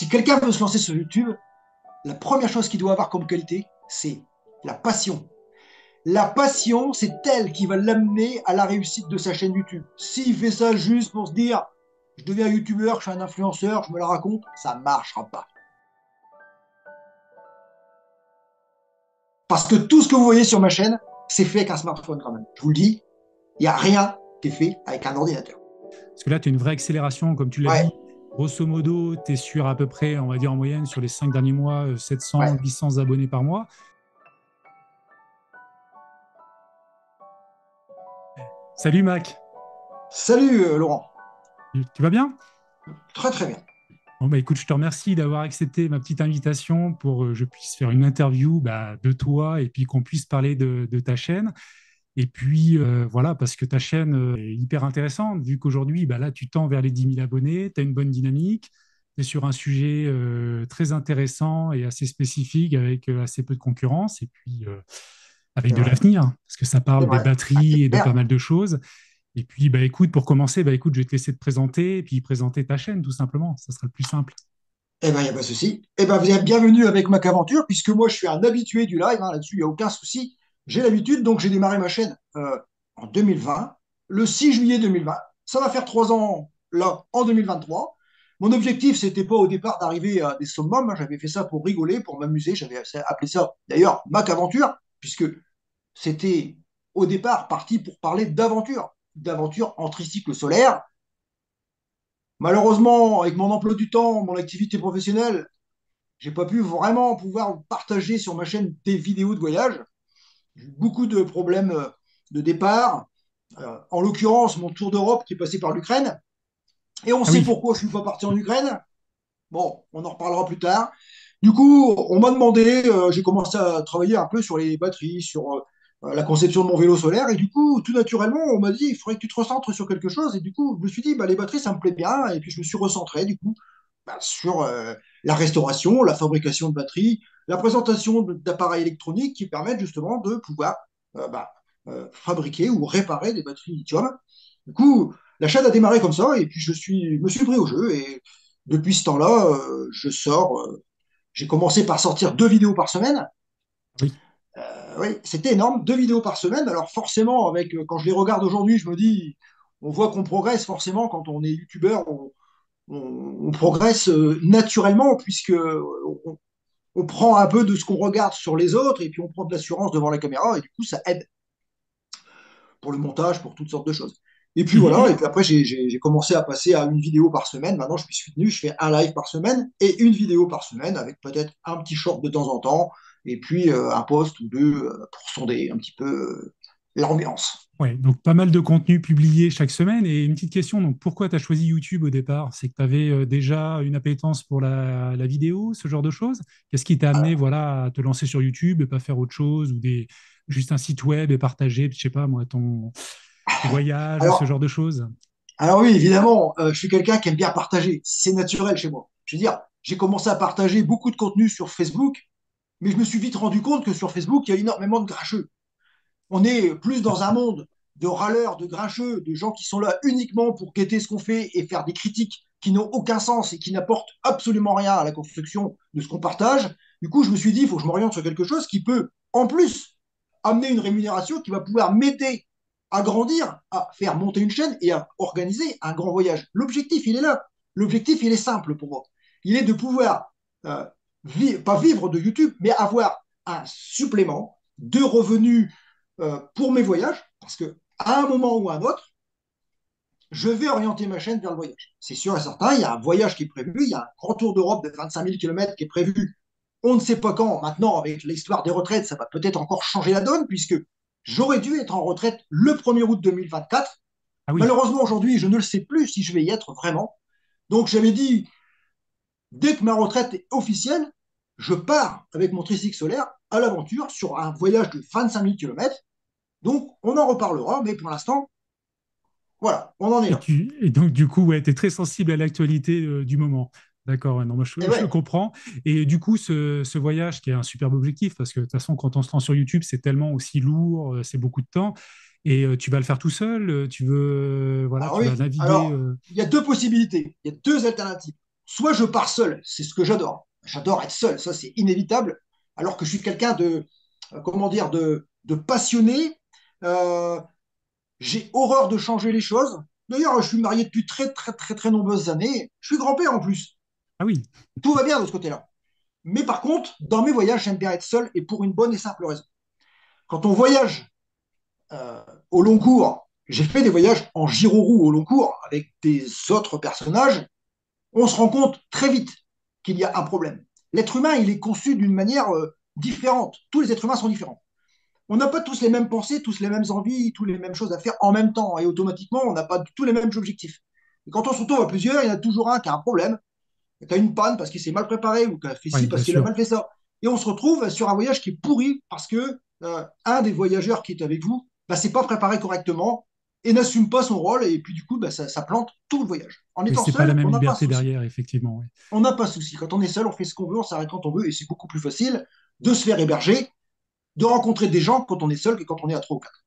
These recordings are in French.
Si quelqu'un veut se lancer sur YouTube, la première chose qu'il doit avoir comme qualité, c'est la passion. La passion, c'est elle qui va l'amener à la réussite de sa chaîne YouTube. S'il fait ça juste pour se dire, je deviens youtubeur, je suis un influenceur, je me la raconte, ça ne marchera pas. Parce que tout ce que vous voyez sur ma chaîne, c'est fait avec un smartphone quand même. Je vous le dis, il n'y a rien qui est fait avec un ordinateur. Parce que là, tu as une vraie accélération, comme tu l'as Ouais, dit. Grosso modo, tu es sur à peu près, on va dire en moyenne, sur les 5 derniers mois, 700, ouais. 800 abonnés par mois. Salut Mac, Salut Laurent, tu vas bien? très très bien. Bon, bah, écoute, je te remercie d'avoir accepté ma petite invitation pour que je puisse faire une interview de toi et puis qu'on puisse parler de ta chaîne. Et puis voilà, parce que ta chaîne est hyper intéressante, vu qu'aujourd'hui, bah, là, tu tends vers les 10 000 abonnés, tu as une bonne dynamique, tu es sur un sujet très intéressant et assez spécifique avec assez peu de concurrence, et puis avec C'est de vrai, l'avenir, parce que ça c'est parle des vrai. Ah, c'est batteries et de pas clair. mal de choses. Et puis, bah, écoute, pour commencer, bah, écoute, je vais te laisser te présenter et puis présenter ta chaîne, tout simplement. Ça sera le plus simple. Eh ben, il n'y a pas de souci. Eh ben, vous êtes bienvenue avec Mac Aventure, puisque moi, je suis un habitué du live, hein, là-dessus, il n'y a aucun souci. J'ai l'habitude, donc j'ai démarré ma chaîne en 2020, le 6 juillet 2020. Ça va faire 3 ans, là, en 2023. Mon objectif, c'était pas au départ d'arriver à des summums, hein. J'avais fait ça pour rigoler, pour m'amuser. J'avais appelé ça, d'ailleurs, Mac Aventure, puisque c'était, au départ, parti pour parler d'aventure en tricycle solaire. Malheureusement, avec mon emploi du temps, mon activité professionnelle, j'ai pas pu vraiment pouvoir partager sur ma chaîne des vidéos de voyage. J'ai eu beaucoup de problèmes de départ. En l'occurrence, mon tour d'Europe qui est passé par l'Ukraine. Et on Ah sait oui, pourquoi je ne suis pas parti en Ukraine. Bon, on en reparlera plus tard. Du coup, on m'a demandé, j'ai commencé à travailler un peu sur les batteries, sur la conception de mon vélo solaire. Et du coup, tout naturellement, on m'a dit, il faudrait que tu te recentres sur quelque chose. Et du coup, je me suis dit, bah, les batteries, ça me plaît bien. Et puis, je me suis recentré, du coup, bah, sur la restauration, la fabrication de batteries, la présentation d'appareils électroniques qui permettent justement de pouvoir fabriquer ou réparer des batteries lithium. Du coup, la chaîne a démarré comme ça. Et puis, me suis pris au jeu. Et depuis ce temps-là, je sors. J'ai commencé par sortir 2 vidéos par semaine. oui. Oui, c'était énorme, 2 vidéos par semaine. Alors forcément, quand je les regarde aujourd'hui, je me dis, on voit qu'on progresse forcément quand on est youtubeur, on progresse naturellement puisque on prend un peu de ce qu'on regarde sur les autres et puis on prend de l'assurance devant la caméra et du coup ça aide pour le montage, pour toutes sortes de choses. Et puis voilà, et Et, puis après j'ai commencé à passer à 1 vidéo par semaine. Maintenant je me suis tenu, je fais un live par semaine et 1 vidéo par semaine avec peut-être un petit short de temps en temps et puis un post ou deux pour sonder un petit peu l'ambiance. ouais, donc pas mal de contenu publié chaque semaine. Et une petite question, donc pourquoi tu as choisi YouTube au départ? C'est que tu avais déjà une appétence pour la vidéo, ce genre de choses? Qu'est-ce qui t'a amené Alors, voilà, à te lancer sur YouTube et pas faire autre chose ou juste un site web et partager, je sais pas moi, tes voyages ou ce alors, genre de choses? alors oui, évidemment, je suis quelqu'un qui aime bien partager. C'est naturel chez moi. Je veux dire, j'ai commencé à partager beaucoup de contenu sur Facebook, mais je me suis vite rendu compte que sur Facebook, il y a énormément de grincheux. On est plus dans un monde de râleurs, de grincheux, de gens qui sont là uniquement pour guetter ce qu'on fait et faire des critiques qui n'ont aucun sens et qui n'apportent absolument rien à la construction de ce qu'on partage. Du coup, je me suis dit, il faut que je m'oriente sur quelque chose qui peut, en plus, amener une rémunération qui va pouvoir m'aider à grandir, à faire monter une chaîne et à organiser un grand voyage. L'objectif, il est là. L'objectif, il est simple pour moi. Il est de pouvoir, pas vivre de YouTube, mais avoir un supplément de revenus pour mes voyages, parce que à un moment ou à un autre, je vais orienter ma chaîne vers le voyage. C'est sûr et certain, il y a un voyage qui est prévu, il y a un grand tour d'Europe de 25 000 km qui est prévu. On ne sait pas quand. Maintenant, avec l'histoire des retraites, ça va peut-être encore changer la donne, puisque j'aurais dû être en retraite le 1er août 2024. Ah oui, Malheureusement, aujourd'hui, je ne le sais plus si je vais y être vraiment. Donc, j'avais dit, dès que ma retraite est officielle, je pars avec mon tricycle solaire à l'aventure sur un voyage de 25 000 km. Donc, on en reparlera, mais pour l'instant, voilà, on en est là. et donc du coup, ouais, tu es très sensible à l'actualité du moment. D'accord, ouais, non, moi, Et je ouais, comprends. Et du coup, ce voyage qui est un superbe objectif, parce que de toute façon, quand on se rend sur YouTube, c'est tellement aussi lourd, c'est beaucoup de temps. Et tu vas le faire tout seul, tu veux, voilà, alors tu vas oui, naviguer. alors, il y a deux possibilités, il y a deux alternatives. soit je pars seul, c'est ce que j'adore. J'adore être seul, ça c'est inévitable, alors que je suis quelqu'un de, comment dire, de passionné. Euh, j'ai horreur de changer les choses. D'ailleurs, je suis marié depuis très, très, très, très nombreuses années. Je suis grand-père en plus. Ah oui, Tout va bien de ce côté-là. Mais par contre, dans mes voyages, j'aime bien être seul et pour une bonne et simple raison. Quand on voyage euh, au long cours, j'ai fait des voyages en gyroroue au long cours avec des autres personnages, on se rend compte très vite qu'il y a un problème. L'être humain, il est conçu d'une manière différente. Tous les êtres humains sont différents. On n'a pas tous les mêmes pensées, tous les mêmes envies, toutes les mêmes choses à faire en même temps. Et automatiquement, on n'a pas tous les mêmes objectifs. Et quand on se retrouve à plusieurs, il y en a toujours un qui a un problème, qui a une panne parce qu'il s'est mal préparé ou qui a fait ci oui, bien parce qu'il a sûr. mal fait ça. Et on se retrouve sur un voyage qui est pourri parce que un des voyageurs qui est avec vous, bah, s'est pas préparé correctement et n'assume pas son rôle. Et puis du coup, bah, ça plante tout le voyage. En Et étant c'est pas la seul, même on n'a pas de liberté souci. derrière, effectivement. Ouais. On n'a pas de souci. Quand on est seul, on fait ce qu'on veut, on s'arrête quand on veut et c'est beaucoup plus facile de se faire héberger, de rencontrer des gens quand on est seul que quand on est à trois ou quatre.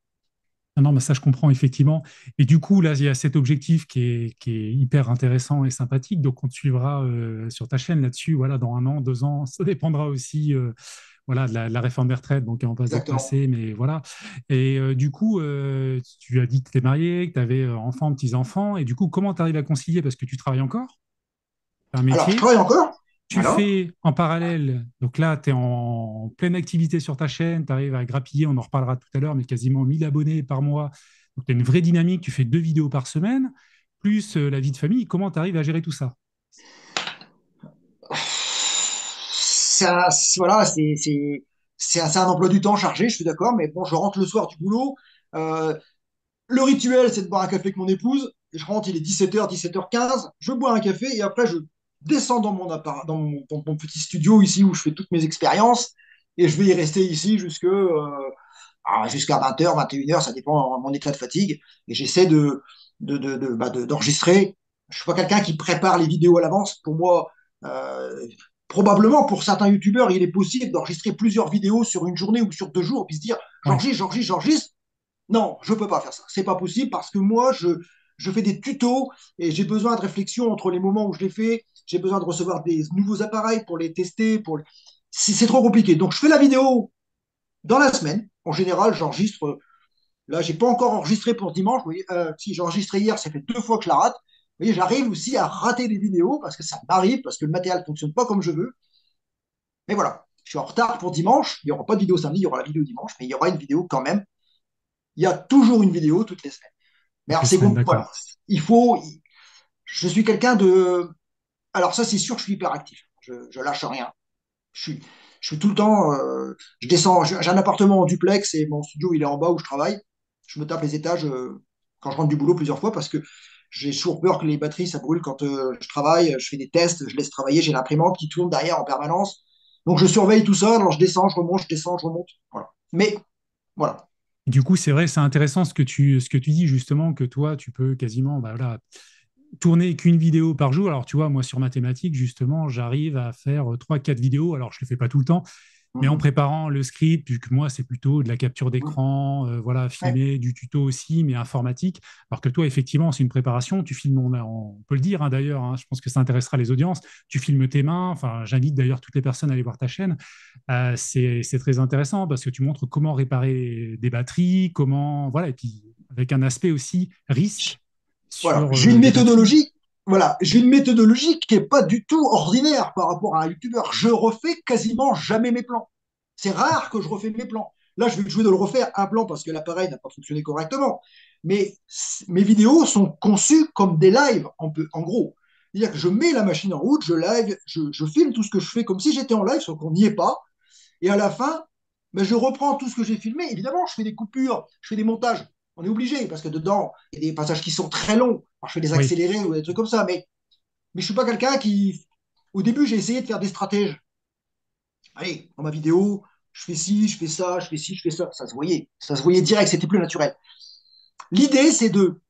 Ah non, mais ça, je comprends effectivement. Et du coup, là, il y a cet objectif qui est hyper intéressant et sympathique. Donc, on te suivra sur ta chaîne là-dessus. Voilà, dans un an, 2 ans, ça dépendra aussi voilà, de la réforme des retraites. Donc, on va se Exactement. déplacer, mais voilà. Et du coup, tu as dit que tu étais marié, que tu avais enfants, petits-enfants. Et du coup, comment tu arrives à concilier? Parce que tu travailles encore, tu as un Alors, je métier. travaille encore. Tu Voilà. fais en parallèle, donc là, tu es en pleine activité sur ta chaîne, tu arrives à grappiller, on en reparlera tout à l'heure, mais quasiment 1000 abonnés par mois. Donc, tu as une vraie dynamique, tu fais 2 vidéos par semaine, plus la vie de famille. Comment tu arrives à gérer tout ça? Ça, voilà, c'est un emploi du temps chargé, je suis d'accord, mais bon, je rentre le soir du boulot. Euh, le rituel, c'est de boire un café avec mon épouse. Je rentre, il est 17h, 17h15. Je bois un café et après, je descends dans mon petit studio ici où je fais toutes mes expériences. Et je vais y rester ici jusqu'à 20h, 21h, ça dépend de mon état de fatigue. Et j'essaie d'enregistrer. Je ne suis pas quelqu'un qui prépare les vidéos à l'avance. Pour moi, euh, probablement pour certains youtubeurs, il est possible d'enregistrer plusieurs vidéos sur une journée ou sur 2 jours, puis se dire Ouais. j'enregistre. Non, je ne peux pas faire ça. C'est pas possible parce que moi, je fais des tutos et j'ai besoin de réflexion entre les moments où je les fais. J'ai besoin de recevoir des nouveaux appareils pour les tester. C'est trop compliqué. Donc, je fais la vidéo dans la semaine. En général, j'enregistre. Là, j'ai pas encore enregistré pour dimanche. Vous voyez, si j'ai enregistré hier, ça fait 2 fois que je la rate. Vous voyez, j'arrive aussi à rater des vidéos parce que ça m'arrive, parce que le matériel ne fonctionne pas comme je veux. Mais voilà, je suis en retard pour dimanche. Il n'y aura pas de vidéo samedi, il y aura la vidéo dimanche, mais il y aura une vidéo quand même. Il y a toujours une vidéo toutes les semaines. Mais Toutes alors, les c'est semaines, bon, voilà. d'accord. Il faut. Je suis quelqu'un de. Alors, ça, c'est sûr, je suis hyper actif. Je lâche rien. Je suis, je suis tout le temps. Je descends. J'ai un appartement en duplex et mon studio, il est en bas où je travaille. Je me tape les étages quand je rentre du boulot plusieurs fois parce que j'ai toujours peur que les batteries, ça brûle quand je travaille. Je fais des tests, je laisse travailler. J'ai l'imprimante qui tourne derrière en permanence. Donc, je surveille tout ça. Alors, je descends, je remonte, je descends, je remonte. Voilà. Mais, voilà. Du coup, c'est vrai, c'est intéressant ce que tu dis, justement, que toi, tu peux quasiment bah, voilà, tourner qu'une vidéo par jour. Alors, tu vois, moi, sur mathématiques, justement, j'arrive à faire 3, 4 vidéos. Alors, je ne le fais pas tout le temps, mais en Mhm. préparant le script, vu que moi, c'est plutôt de la capture d'écran, voilà, Ouais. filmer du tuto aussi, mais informatique. Alors que toi, effectivement, c'est une préparation. Tu filmes, on peut le dire d'ailleurs, hein, je pense que ça intéressera les audiences. Tu filmes tes mains. Enfin, j'invite d'ailleurs toutes les personnes à aller voir ta chaîne. C'est très intéressant parce que tu montres comment réparer des batteries, comment, voilà, et puis avec un aspect aussi risque Voilà, sur les batteries. j'ai une méthodologie qui est pas du tout ordinaire par rapport à un youtubeur. Je refais quasiment jamais mes plans. C'est rare que je refais mes plans. Là, je vais de le refaire un plan parce que l'appareil n'a pas fonctionné correctement. Mais mes vidéos sont conçues comme des lives, en gros. C'est-à-dire que je mets la machine en route, je live, je filme tout ce que je fais comme si j'étais en live, sauf qu'on n'y est pas. Et à la fin, ben, je reprends tout ce que j'ai filmé. Évidemment, je fais des coupures, je fais des montages. On est obligé, parce que dedans, il y a des passages qui sont très longs. Alors, je fais des Oui, accélérés ou des trucs comme ça, mais je ne suis pas quelqu'un qui. Au début, j'ai essayé de faire des stratèges. Allez, dans ma vidéo, je fais ci, je fais ça, je fais ci, je fais ça. Ça se voyait. Ça se voyait direct, c'était plus naturel. L'idée, c'est de.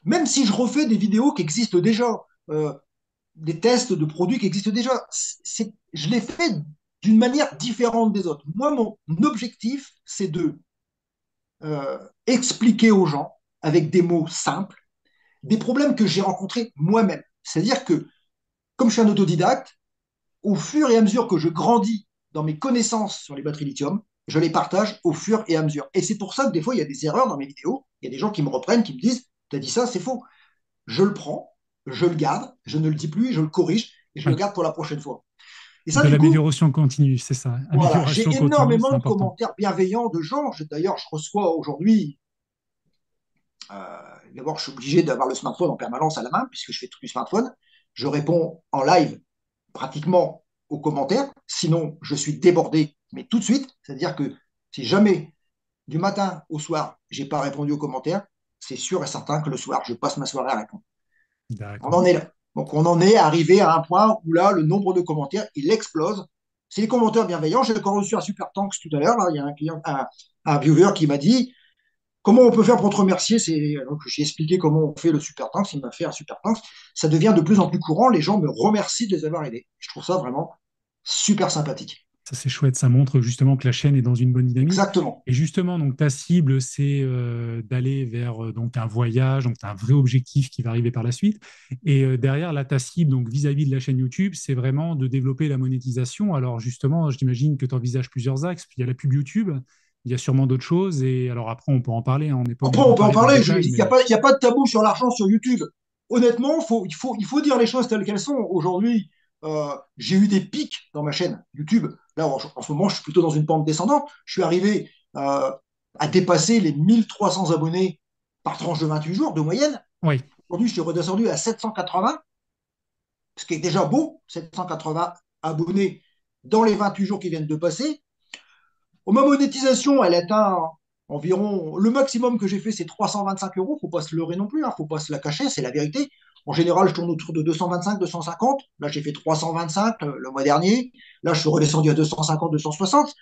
Même si je refais des vidéos qui existent déjà, des tests de produits qui existent déjà, je les fais d'une manière différente des autres. Moi, mon objectif, c'est de expliquer aux gens, avec des mots simples, des problèmes que j'ai rencontrés moi-même. C'est-à-dire que comme je suis un autodidacte, au fur et à mesure que je grandis dans mes connaissances sur les batteries lithium, je les partage au fur et à mesure. Et c'est pour ça que des fois, il y a des erreurs dans mes vidéos. Il y a des gens qui me reprennent, qui me disent, tu as dit ça, c'est faux. Je le prends, je le garde, je ne le dis plus, je le corrige et je le Oui. garde pour la prochaine fois. Et ça, De du coup, l'amélioration continue, c'est ça. voilà, j'ai Amélioration continue, énormément c'est de important. commentaires bienveillants de gens. D'ailleurs, je reçois aujourd'hui, d'abord, je suis obligé d'avoir le smartphone en permanence à la main, puisque je fais tout du smartphone. Je réponds en live pratiquement aux commentaires. Sinon, je suis débordé, mais tout de suite. C'est-à-dire que si jamais, du matin au soir, j'ai pas répondu aux commentaires, c'est sûr et certain que le soir, je passe ma soirée à répondre. On D'accord. en est là. Donc, on en est arrivé à un point où là, le nombre de commentaires, il explose. C'est les commentaires bienveillants. J'ai encore reçu un super tanks tout à l'heure. Là. Il y a un client, un viewer qui m'a dit comment on peut faire pour te remercier. Donc, j'ai expliqué comment on fait le super tanks. Il m'a fait un super tanks. Ça devient de plus en plus courant. Les gens me remercient de les avoir aidés. Je trouve ça vraiment super sympathique. Ça, c'est chouette. Ça montre justement que la chaîne est dans une bonne dynamique. Exactement. Et justement, donc, ta cible, c'est d'aller vers donc, un voyage, donc tu as un vrai objectif qui va arriver par la suite. Et derrière, là, ta cible, donc vis-à-vis de la chaîne YouTube, c'est vraiment de développer la monétisation. Alors, justement, j'imagine que tu envisages plusieurs axes. Puis il y a la pub YouTube, il y a sûrement d'autres choses. Et alors, après, on peut en parler, hein. On n'est pas Après, obligé on d'en peut en parler dans le parler. détail, mais Il y a pas de tabou sur l'argent sur YouTube. Honnêtement, il faut dire les choses telles qu'elles sont. Aujourd'hui, j'ai eu des pics dans ma chaîne YouTube. Là, en ce moment, je suis plutôt dans une pente descendante. Je suis arrivé à dépasser les 1300 abonnés par tranche de 28 jours de moyenne. oui, Aujourd'hui, je suis redescendu à 780, ce qui est déjà beau, 780 abonnés dans les 28 jours qui viennent de passer. Ma monétisation, elle atteint environ. Le maximum que j'ai fait, c'est 325 euros. Faut pas se leurrer non plus, hein, faut pas se la cacher, c'est la vérité. En général, je tourne autour de 225, 250. Là, j'ai fait 325 le mois dernier. Là, je suis redescendu à 250, 260.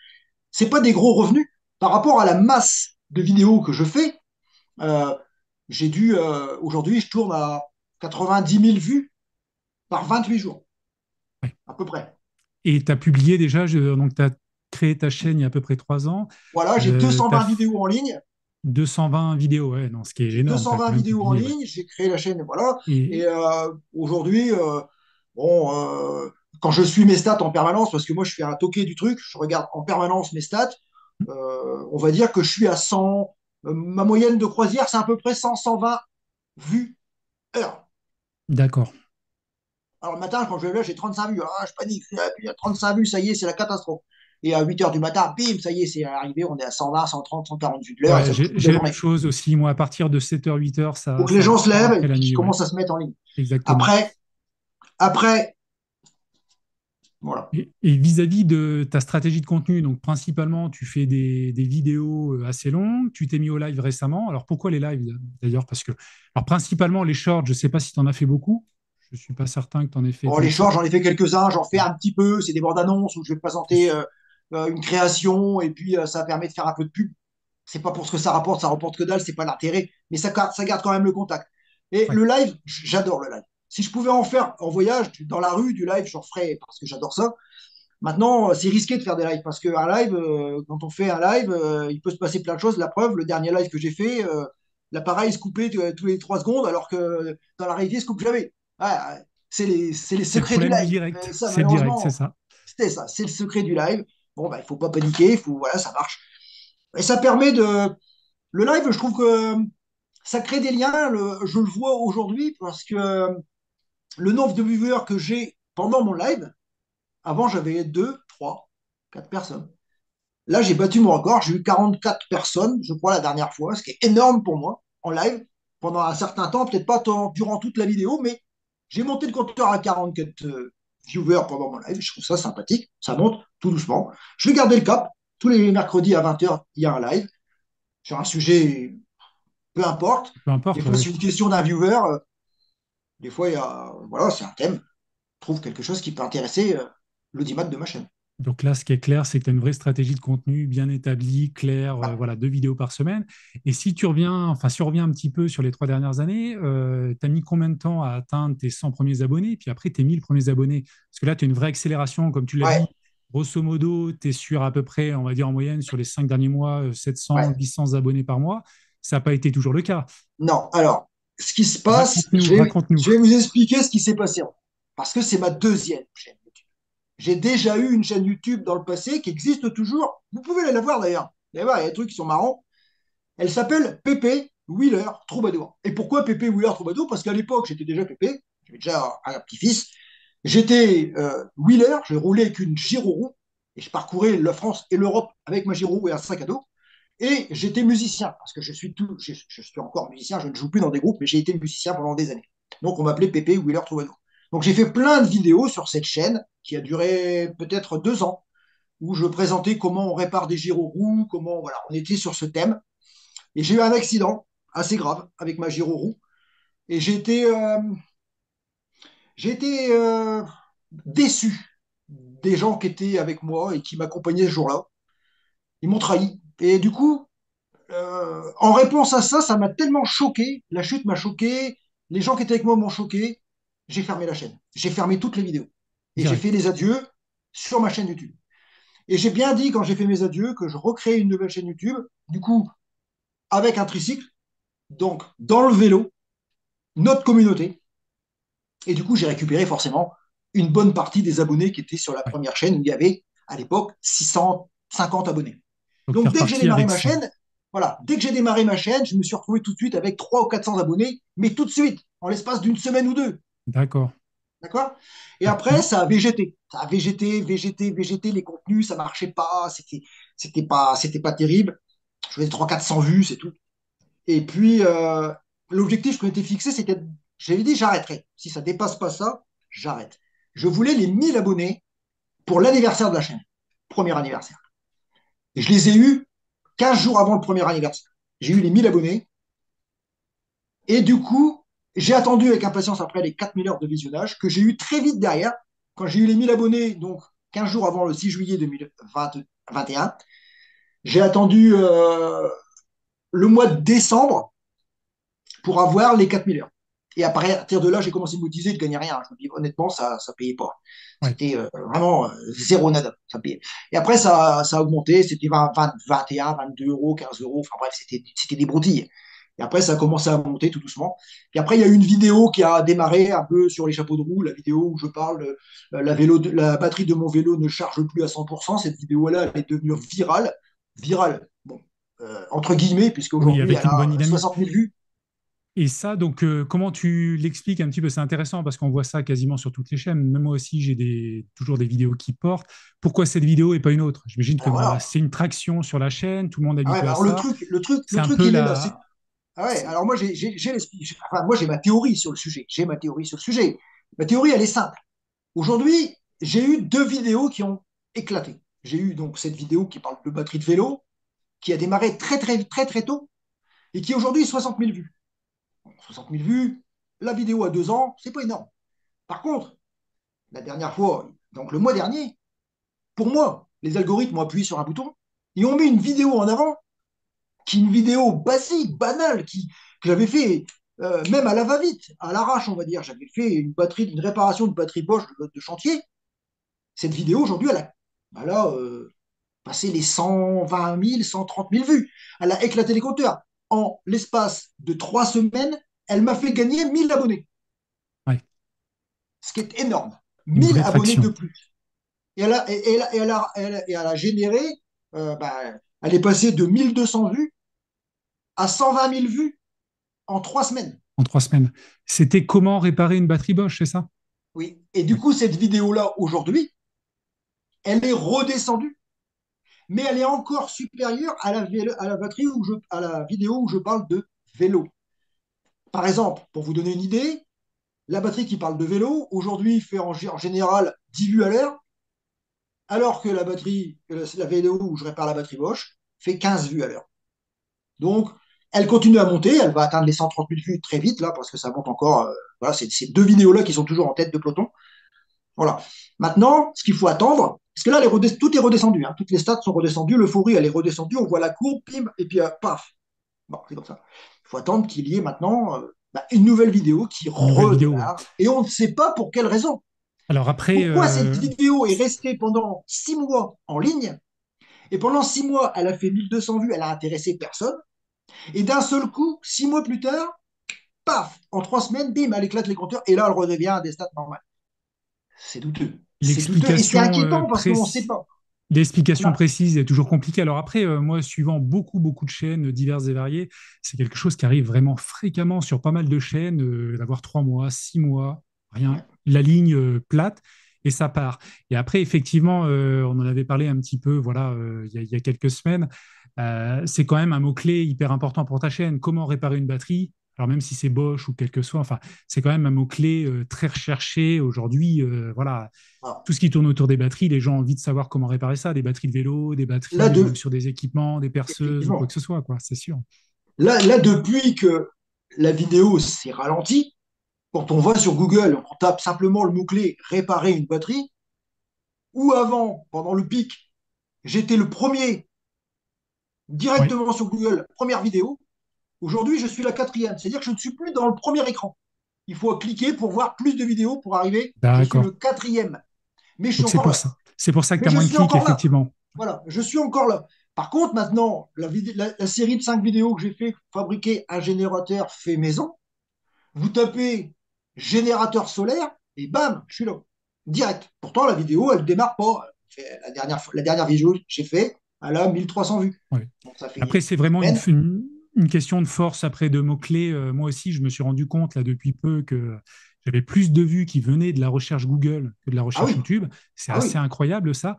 C'est pas des gros revenus par rapport à la masse de vidéos que je fais. euh, j'ai dû aujourd'hui, je tourne à 90 000 vues par 28 jours, oui. à peu près. Et tu as publié déjà, donc tu as créé ta chaîne il y a à peu près 3 ans. Voilà, j'ai Tu as 220 vidéos en ligne. 220 vidéos, ouais, non, ce qui est J'ai énorme, tu as 220 quand même vidéos en publié, ouais. ligne, j'ai créé la chaîne, et voilà. Et Et aujourd'hui, bon, quand je suis mes stats en permanence, parce que moi je suis un toqué du truc, je regarde en permanence mes stats, on va dire que je suis à 100, ma moyenne de croisière, c'est à peu près 100, 120 vues heure. d'accord. Alors le matin, quand je vais là, j'ai 35 vues. Ah, je panique. Puis à 35 vues, ça y est, c'est la catastrophe. Et à 8 heures du matin, bim, ça y est, c'est arrivé, on est à 120, 130, 140 vues de l'heure, et Ouais, ça bouge toute la j'ai la même journée. chose aussi. Moi, à partir de 7h, 8h, Donc les gens se ça lèvent et rentrait la puis ils nuit, ouais. commencent à se mettre en ligne. Exactement. Après, après, voilà. Et vis-à-vis de ta stratégie de contenu, donc principalement, tu fais des vidéos assez longues, tu t'es mis au live récemment. Alors pourquoi les lives d'ailleurs? Parce que, alors principalement les shorts, je ne sais pas si tu en as fait beaucoup. Je ne suis pas certain que tu en aies fait Bon, tant les que ça. shorts, j'en ai fait quelques-uns, j'en fais un petit peu. C'est des bandes annonces où je vais présenter C'est- une création et puis ça permet de faire un peu de pub. C'est pas pour ce que ça rapporte que dalle, c'est pas l'intérêt, mais ça garde quand même le contact. Et ouais. le live, j'adore le live. Si je pouvais en faire en voyage, dans la rue, du live, j'en ferais parce que j'adore ça. Maintenant, c'est risqué de faire des lives parce qu'un live, quand on fait un live, il peut se passer plein de choses. La preuve, le dernier live que j'ai fait, l'appareil se coupait tous les 3 secondes alors que dans la réalité, il se coupe jamais. Ouais, c'est les C'est le secrets du problème du live. direct. Ça, C'est le direct, c'est malheureusement, ça. c'était ça. C'est le secret du live. Bon, bah, il faut pas paniquer, voilà, ça marche. Et ça permet de. Le live, je trouve que ça crée des liens. Je le vois aujourd'hui parce que le nombre de viewers que j'ai pendant mon live, avant, j'avais 2, 3, 4 personnes. Là, j'ai battu mon record. J'ai eu 44 personnes, je crois, la dernière fois, ce qui est énorme pour moi, en live, pendant un certain temps, peut-être pas durant toute la vidéo, mais j'ai monté le compteur à 44 viewers pendant mon live. Je trouve ça sympathique. Ça monte tout doucement. Je vais garder le cap. Tous les mercredis à 20h, il y a un live sur un sujet, peu importe. Peu Des importe, fois, oui. c'est une question d'un viewer. Des fois, voilà, c'est un thème. Je trouve quelque chose qui peut intéresser l'audimat de ma chaîne. Donc là, ce qui est clair, c'est que tu as une vraie stratégie de contenu bien établie, claire, Voilà. voilà, 2 vidéos par semaine. Et si tu reviens, enfin, si on revient un petit peu sur les 3 dernières années, tu as mis combien de temps à atteindre tes 100 premiers abonnés, puis après tes 1000 premiers abonnés? Parce que là, tu as une vraie accélération, comme tu l'as Ouais, dit. Grosso modo, tu es sur à peu près, on va dire en moyenne, sur les 5 derniers mois, 700, ouais. 800 abonnés par mois. Ça n'a pas été toujours le cas. Non, alors, ce qui se passe, Raconte-nous, raconte-nous. je vais vous expliquer ce qui s'est passé. parce que c'est ma deuxième chaîne YouTube. J'ai déjà eu une chaîne YouTube dans le passé qui existe toujours. Vous pouvez aller la voir d'ailleurs. Vous allez voir, il y a des trucs qui sont marrants. Elle s'appelle Pépé Wheeler Troubadour. Et pourquoi Pépé Wheeler Troubadour? Parce qu'à l'époque, j'étais déjà Pépé, j'avais déjà un petit-fils. J'étais Wheeler, je roulais avec une Giro et je parcourais la France et l'Europe avec ma Giro et un sac à dos. Et j'étais musicien, parce que je suis encore musicien, je ne joue plus dans des groupes, mais j'ai été musicien pendant des années. Donc on m'appelait Pépé Wheeler Troubadour. Donc j'ai fait plein de vidéos sur cette chaîne qui a duré peut-être 2 ans, où je présentais comment on répare des gyroroues, comment voilà, on était sur ce thème. Et j'ai eu un accident assez grave avec ma gyro et j'ai été déçu des gens qui étaient avec moi et qui m'accompagnaient ce jour-là. Ils m'ont trahi. Et du coup, en réponse à ça, ça m'a tellement choqué. La chute m'a choqué. Les gens qui étaient avec moi m'ont choqué. J'ai fermé la chaîne. J'ai fermé toutes les vidéos. Et j'ai fait direct. les adieux sur ma chaîne YouTube. Et j'ai bien dit quand j'ai fait mes adieux que je recréais une nouvelle chaîne YouTube, du coup, avec un tricycle, donc dans le vélo, notre communauté. Et du coup, j'ai récupéré forcément une bonne partie des abonnés qui étaient sur la Ouais. première chaîne où il y avait à l'époque 650 abonnés. Donc, tu es Donc dès que j'ai reparti démarré avec ma 100. chaîne, voilà, dès que j'ai démarré ma chaîne, je me suis retrouvé tout de suite avec 300 ou 400 abonnés, mais tout de suite, en l'espace d'une semaine ou deux. D'accord. D'accord. Et Ouais. après, ça a végété. Ça a végété, végété, végété. Les contenus, ça marchait pas. C'était pas terrible. Je faisais 300-400 vues, c'est tout. Et puis, l'objectif que je m'étais fixé, c'était, j'avais dit, j'arrêterai. Si ça dépasse pas ça, j'arrête. Je voulais les 1000 abonnés pour l'anniversaire de la chaîne. Premier anniversaire. Et je les ai eus 15 jours avant le premier anniversaire. J'ai eu les 1000 abonnés. Et du coup, j'ai attendu avec impatience après les 4000 heures de visionnage que j'ai eu très vite derrière. Quand j'ai eu les 1000 abonnés, donc 15 jours avant le 6 juillet 2021, j'ai attendu le mois de décembre pour avoir les 4000 heures. Et après, à partir de là, j'ai commencé à me motiver, je ne gagnais rien. Je me dis, honnêtement, ça ne payait pas. Ouais. C'était vraiment zéro nada. Ça payait. Et après, ça a augmenté. C'était 20, 20, 21, 22 euros, 15 euros. Enfin bref, c'était des broutilles. Et après, ça a commencé à monter tout doucement. Et après, il y a eu une vidéo qui a démarré un peu sur les chapeaux de roue, la vidéo où je parle, la batterie de mon vélo ne charge plus à 100%. Cette vidéo-là, elle est devenue virale. Virale, bon, entre guillemets, Oui, puisqu'aujourd'hui, avec elle une bonne a dynamique. 60 000 vues. Et ça, donc, comment tu l'expliques un petit peu? C'est intéressant parce qu'on voit ça quasiment sur toutes les chaînes. Même moi aussi, j'ai toujours des vidéos qui portent. Pourquoi cette vidéo et pas une autre? J'imagine que Alors bah, voilà. c'est une traction sur la chaîne, tout le monde est Ah ouais, habitué bah à alors le ça. truc, le truc, C'est le un truc, peu il est là. la. Ah ouais, c'est- alors moi, enfin, moi, j'ai ma théorie sur le sujet. J'ai ma théorie sur le sujet. Ma théorie, elle est simple. Aujourd'hui, j'ai eu 2 vidéos qui ont éclaté. J'ai eu donc cette vidéo qui parle de batterie de vélo, qui a démarré très, très, très, très tôt et qui aujourd'hui 60 000 vues. Bon, 60 000 vues, la vidéo à 2 ans, c'est pas énorme. Par contre, la dernière fois, donc le mois dernier, pour moi, les algorithmes ont appuyé sur un bouton, ils ont mis une vidéo en avant qui est une vidéo basique, banale, que j'avais fait même à la va-vite, à l'arrache, on va dire. J'avais fait une réparation de batterie Bosch de chantier. Cette vidéo, aujourd'hui, elle a passé les 120 000, 130 000 vues. Elle a éclaté les compteurs. En l'espace de 3 semaines, elle m'a fait gagner 1000 abonnés, Ouais, ce qui est énorme. une 1000 vraie abonnés traction. de plus. Et elle a généré, bah, elle est passée de 1200 vues à 120 000 vues en 3 semaines. En 3 semaines. C'était comment réparer une batterie Bosch, c'est ça? Oui. Et du Oui. coup, cette vidéo-là, aujourd'hui, elle est redescendue, mais elle est encore supérieure à la vidéo où je parle de vélo. Par exemple, pour vous donner une idée, la batterie qui parle de vélo, aujourd'hui, fait en général 10 vues à l'heure, alors que la vidéo où je répare la batterie Bosch fait 15 vues à l'heure. Donc, elle continue à monter, elle va atteindre les 130 000 vues très vite, là, parce que ça monte encore. Voilà, c'est ces 2 vidéos-là qui sont toujours en tête de peloton. Voilà. Maintenant, ce qu'il faut attendre, parce que là, tout est redescendu, hein, toutes les stats sont redescendues, l'euphorie, elle est redescendue, on voit la courbe, pim, et puis paf. Bon, c'est comme ça. Il faut attendre qu'il y ait maintenant une nouvelle vidéo qui Une nouvelle vidéo, ouais. redémarre, et on ne sait pas pour quelle raison. Alors après, Pourquoi cette vidéo est restée pendant 6 mois en ligne, et pendant 6 mois, elle a fait 1200 vues, elle a intéressé personne, et d'un seul coup, 6 mois plus tard, paf, en 3 semaines, bim, elle éclate les compteurs, et là, elle redevient à des stats normales. c'est douteux. C'est douteux et c'est L'explication inquiétant parce qu'on ne sait pas. On l'explication a- précise est toujours compliquée. Alors après, moi, suivant beaucoup de chaînes diverses et variées, c'est quelque chose qui arrive vraiment fréquemment sur pas mal de chaînes, d'avoir 3 mois, 6 mois, rien, ouais, la ligne plate et ça part. Et après, effectivement, on en avait parlé un petit peu, voilà, il y a quelques semaines. C'est quand même un mot-clé hyper important pour ta chaîne. Comment réparer une batterie? Alors même si c'est Bosch ou quel que soit, enfin, c'est quand même un mot-clé très recherché aujourd'hui. Voilà, voilà. tout ce qui tourne autour des batteries, les gens ont envie de savoir comment réparer ça, des batteries de vélo, des Là, batteries même de, sur des équipements, des perceuses ou quoi que effectivement, ce soit, quoi, c'est sûr. là, depuis que la vidéo s'est ralentie, quand on va sur Google, on tape simplement le mot-clé réparer une batterie, ou avant, pendant le pic, j'étais le premier Oui, directement sur Google, première vidéo. Aujourd'hui, je suis la quatrième, c'est-à-dire que je ne suis plus dans le premier écran. Il faut cliquer pour voir plus de vidéos pour arriver. Je suis le d'accord. quatrième, mais je suis Donc c'est encore pour là. ça. C'est pour ça que Mais tu as je moins de suis clics, encore là. effectivement. Voilà, je suis encore là. Par contre, maintenant, la série de 5 vidéos que j'ai fait fabriquer un générateur fait maison, vous tapez générateur solaire et bam, je suis là. Direct. Pourtant, la vidéo, elle ne démarre pas. La dernière vidéo que j'ai fait, elle a 1300 vues. Ouais. Donc ça fait Après, c'est une vraiment semaine. une question de force après de mots-clés. Moi aussi, je me suis rendu compte là depuis peu que j'avais plus de vues qui venaient de la recherche Google que de la Ah recherche oui, YouTube. C'est ah assez oui. incroyable ça.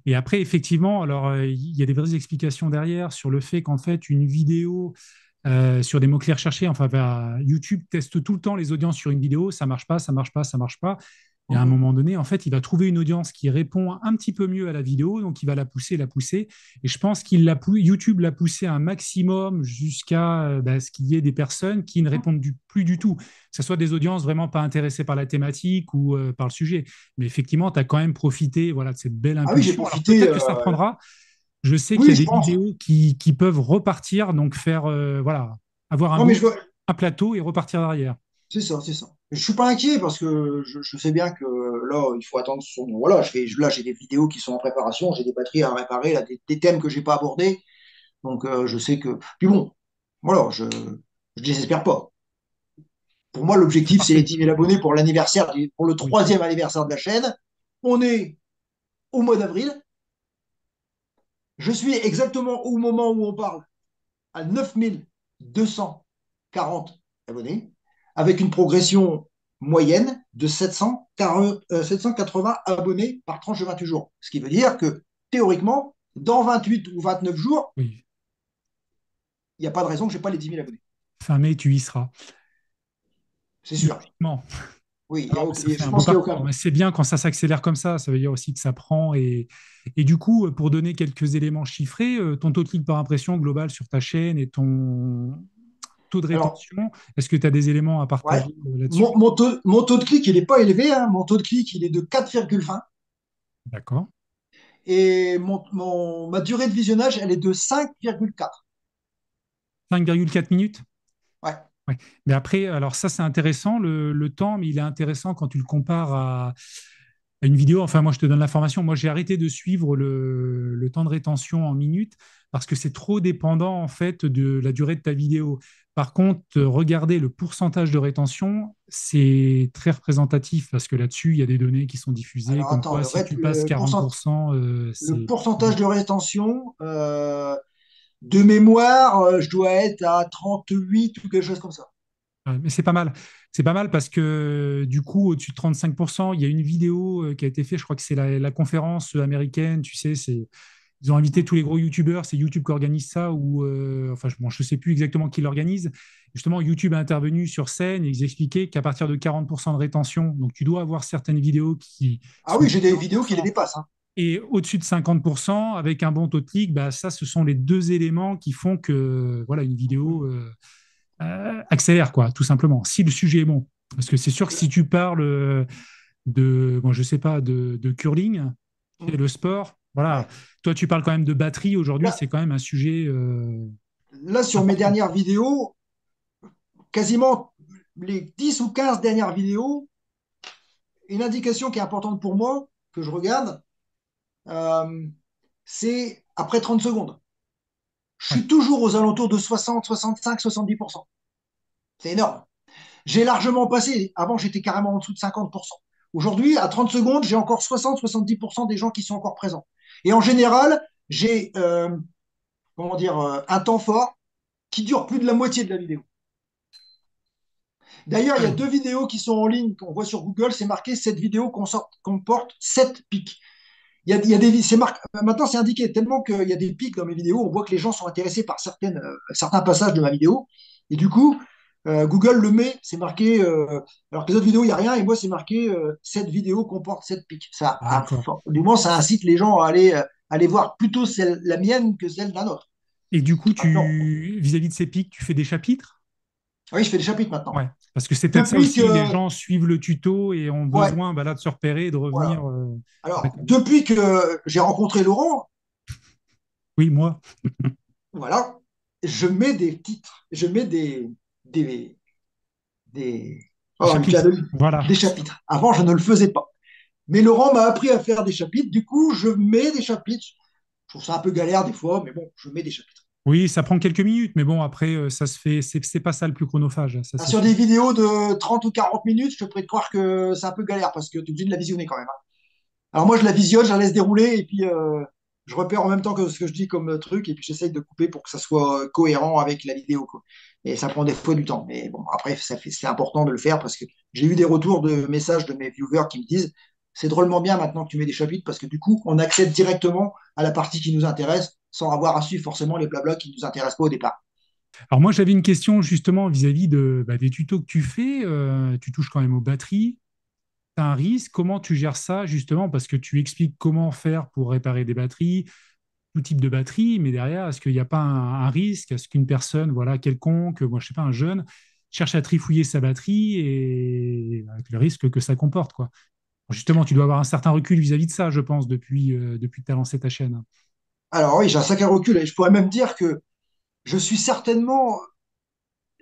Et après, effectivement, alors il y a des vraies explications derrière sur le fait qu'en fait, une vidéo sur des mots-clés recherchés, enfin, YouTube teste tout le temps les audiences sur une vidéo, ça marche pas, ça marche pas, ça marche pas. Et à un Mhm. moment donné, en fait, il va trouver une audience qui répond un petit peu mieux à la vidéo, donc il va la pousser, la pousser. Et je pense YouTube l'a poussé un maximum jusqu'à ce qu'il y ait des personnes qui ne répondent plus du tout. Que ce soit des audiences vraiment pas intéressées par la thématique ou par le sujet. Mais effectivement, tu as quand même profité voilà, de cette belle Ah oui, j'ai impulsion. Alors profité. peut-être que ça reprendra. Je sais qu'il y Oui, a je des pense. vidéos qui peuvent repartir, donc faire, voilà, avoir un Non, mais je boost, vois. un plateau et repartir derrière. C'est ça, c'est ça. Je suis pas inquiet parce que je sais bien que là, il faut attendre Voilà, là, j'ai des vidéos qui sont en préparation, j'ai des batteries à réparer, là, des thèmes que j'ai pas abordés. Donc, je sais que. Puis bon, voilà, je désespère pas. Pour moi, C'est l'objectif, c'est les parfait. 10 000 abonnés pour l'anniversaire, pour le Oui. troisième anniversaire de la chaîne. On est au mois d'avril. Je suis exactement au moment où on parle à 9 240 abonnés, avec une progression moyenne de 780 abonnés par tranche de 28 jours. Ce qui veut dire que théoriquement, dans 28 ou 29 jours, Oui. il n'y a pas de raison que je n'ai pas les 10 000 abonnés. Fin mai, tu y seras. C'est sûr. Logiquement. Oui, Alors, mais ça fait je un beau pense qu'il n'y a aucun parcours. doute. Mais c'est bien quand ça s'accélère comme ça veut dire aussi que ça prend. Et du coup, pour donner quelques éléments chiffrés, ton taux de clic par impression global sur ta chaîne et ton taux de Alors, rétention, est-ce que tu as des éléments à ouais, partager là-dessus? mon taux de clic, il n'est pas élevé. Hein. Mon taux de clic, il est de 4,20. D'accord. Et ma durée de visionnage, elle est de 5,4. 5,4 minutes? Ouais. Ouais. Mais après, alors ça, c'est intéressant, le temps, mais il est intéressant quand tu le compares à une vidéo. Enfin, moi, je te donne l'information. Moi, j'ai arrêté de suivre le temps de rétention en minutes parce que c'est trop dépendant, en fait, de la durée de ta vidéo. Par contre, regarder le pourcentage de rétention, c'est très représentatif parce que là-dessus, il y a des données qui sont diffusées, Alors comme attends, quoi si tu passes 40%, le c'est... pourcentage de rétention, de mémoire, je dois être à 38 ou quelque chose comme ça. Ouais, mais c'est pas mal. C'est pas mal parce que du coup, au-dessus de 35%, il y a une vidéo qui a été faite, je crois que c'est la conférence américaine, tu sais, ils ont invité tous les gros youtubeurs, c'est YouTube qui organise ça, ou enfin, bon, je sais plus exactement qui l'organise. Justement, YouTube a intervenu sur scène et ils expliquaient qu'à partir de 40% de rétention, donc tu dois avoir certaines vidéos qui Ah sont oui, à j'ai des vidéos qui les 40%, dépassent. Hein. et au-dessus de 50%, avec un bon taux de clic, bah, ça, ce sont les deux éléments qui font que voilà, une vidéo accélère, quoi, tout simplement, si le sujet est bon. Parce que c'est sûr que si tu parles bon, je sais pas, de curling, qui est le sport, voilà, Ouais. toi, tu parles quand même de batterie. Aujourd'hui, Là, c'est quand même un sujet là, sur mes important. dernières vidéos, quasiment les 10 ou 15 dernières vidéos, une indication qui est importante pour moi, que je regarde, euh, c'est après 30 secondes. Je Ouais. suis toujours aux alentours de 60, 65, 70%. C'est énorme. J'ai largement passé. Avant, j'étais carrément en dessous de 50%. Aujourd'hui, à 30 secondes, j'ai encore 60-70% des gens qui sont encore présents. Et en général, j'ai comment dire, un temps fort qui dure plus de la moitié de la vidéo. D'ailleurs, il y a deux vidéos qui sont en ligne qu'on voit sur Google. C'est marqué cette vidéo comporte 7 pics. Il y a des, c'est marqué, maintenant, c'est indiqué tellement qu'il y a des pics dans mes vidéos. On voit que les gens sont intéressés par certains passages de ma vidéo. Et du coup, Google le met, c'est marqué, alors que les autres vidéos, il n'y a rien. Et moi, c'est marqué cette vidéo comporte 7 pics. D'accord. Du moins, ça incite les gens à aller voir plutôt la mienne que celle d'un autre. Et du coup, Maintenant, vis-à-vis de ces pics, tu fais des chapitres? oui, je fais des chapitres maintenant. Ouais. Parce que c'est peut-être ça Depuis aussi, les que, gens suivent le tuto et ont ouais, besoin bah, là, de se repérer et de voilà. revenir. Alors, D'accord. depuis que j'ai rencontré Laurent, Oui, moi. voilà, je mets des titres, je mets des, des, Les oh, chapitres. Voilà. des chapitres. Avant, je ne le faisais pas. Mais Laurent m'a appris à faire des chapitres. Du coup, je mets des chapitres. Je trouve ça un peu galère des fois, mais bon, je mets des chapitres. Oui, ça prend quelques minutes, mais bon, après, ça se fait. C'est pas ça le plus chronophage, ça Ah, c'est sur sûr. des vidéos de 30 ou 40 minutes, je te prie de croire que c'est un peu galère parce que tu es obligé de la visionner quand même, hein. Alors moi, je la visionne, je la laisse dérouler et puis je repère en même temps que ce que je dis comme truc et puis j'essaye de couper pour que ça soit cohérent avec la vidéo, quoi. Et ça prend des fois du temps. Mais bon, après, c'est important de le faire parce que j'ai eu des retours de messages de mes viewers qui me disent c'est drôlement bien maintenant que tu mets des chapitres parce que du coup, on accède directement à la partie qui nous intéresse sans avoir à suivre forcément les blabla qui nous intéressent pas au départ. Alors moi, j'avais une question justement vis-à-vis des tutos que tu fais. Tu touches quand même aux batteries. Tu as un risque. Comment tu gères ça justement? Parce que tu expliques comment faire pour réparer des batteries, tout type de batterie, mais derrière, est-ce qu'il n'y a pas un risque? Est-ce qu'une personne, voilà, quelconque, moi je sais pas, un jeune, cherche à trifouiller sa batterie et avec le risque que ça comporte, quoi. Justement, tu dois avoir un certain recul vis-à-vis de ça, je pense, depuis que tu as lancé ta chaîne. Alors oui, j'ai un sacré recul et je pourrais même dire que je suis certainement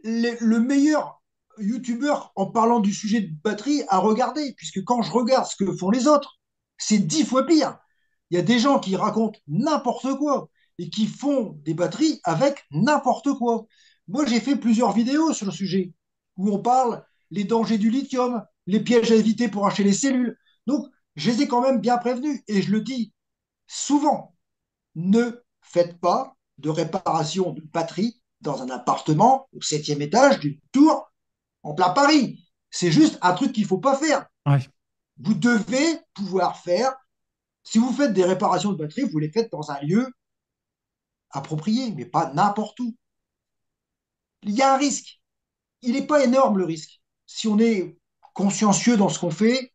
le meilleur youtubeur en parlant du sujet de batterie à regarder, puisque quand je regarde ce que font les autres, c'est 10 fois pire. Il y a des gens qui racontent n'importe quoi et qui font des batteries avec n'importe quoi. Moi, j'ai fait plusieurs vidéos sur le sujet où on parle les dangers du lithium, les pièges à éviter pour acheter les cellules. Donc, je les ai quand même bien prévenus et je le dis souvent, ne faites pas de réparation de batterie dans un appartement au 7e étage d'une tour en plein Paris. C'est juste un truc qu'il ne faut pas faire. Ouais. Vous devez pouvoir faire, si vous faites des réparations de batterie, vous les faites dans un lieu approprié, mais pas n'importe où. Il y a un risque. Il n'est pas énorme le risque. Si on est consciencieux dans ce qu'on fait,